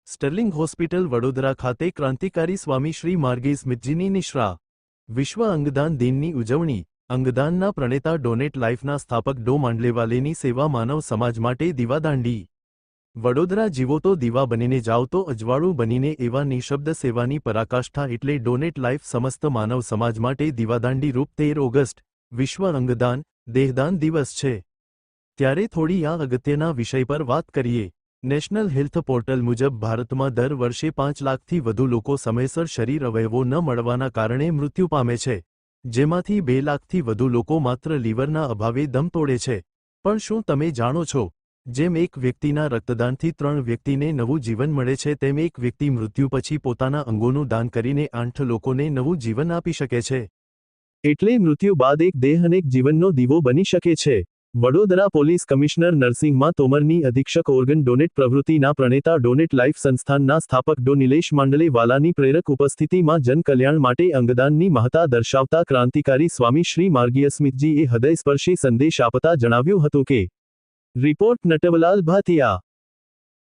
Sterling hospital Vadodara ખાતે ક્રાંતિકારી સ્વામી શ્રી માર્ગે સ્મિતજીની નિશ્રા વિશ્વ અંગદાન દિનની ઉજવણી અંગદાનના પ્રણેતા ડોનેટ લાઇફના સ્થાપક ડો માંડલેવાલેની સેવા માનવ સમાજ માટે દીવાદાંડી વડોદરા જીવો તો દીવા બનીને જાઓ તો અજવાળું બનીને એવા નિઃશબ્દ સેવાની પરાકાષ્ઠા એટલે ડોનેટ લાઇફ સમસ્ત માનવ સમાજ માટે દીવાદાંડી રૂપ 13 ઓગસ્ટ વિશ્વ અંગદાન દેહદાન દિવસ છે ત્યારે થોડી આ અગત્યના વિષય પર વાત કરીએ। નેશનલ હેલ્થ પોર્ટલ મુજબ ભારતમાં દર વર્ષે 5 લાખથી વધુ લોકો સમયસર શરીર અવયવો ન મળવાના કારણે મૃત્યુ પામે છે, જેમાંથી 2 લાખથી વધુ લોકો માત્ર લીવરના અભાવે દમ તોડે છે। પણ શું તમે જાણો છો, જેમ એક વ્યક્તિના રક્તદાનથી 3 વ્યક્તિને નવું જીવન મળે છે, તેમ એક વ્યક્તિ મૃત્યુ પછી પોતાના અંગોનું દાન કરીને 8 લોકોને નવું જીવન આપી શકે છે। એટલે મૃત્યુ બાદ એક દેહ અનેક જીવનનો દીવો બની શકે છે। વડોદરા પોલીસ કમિશનર નરસિંહમાં તોમરની અધિક્ષક ઓર્ગન ડોનેટ પ્રવૃત્તિના પ્રણેતા ડોનેટ લાઇફ સંસ્થાનના સ્થાપક ડો નિલેશ માંડલેવાલાની પ્રેરક ઉપસ્થિતિમાં જનકલ્યાણ માટે અંગદાનની મહત્તા દર્શાવતા ક્રાંતિકારી સ્વામી શ્રી માર્ગીય સ્મિતજીએ હૃદયસ્પર્શી સંદેશ આપતા જણાવ્યું હતું કે રિપોર્ટ નટવલાલ ભાતિયા।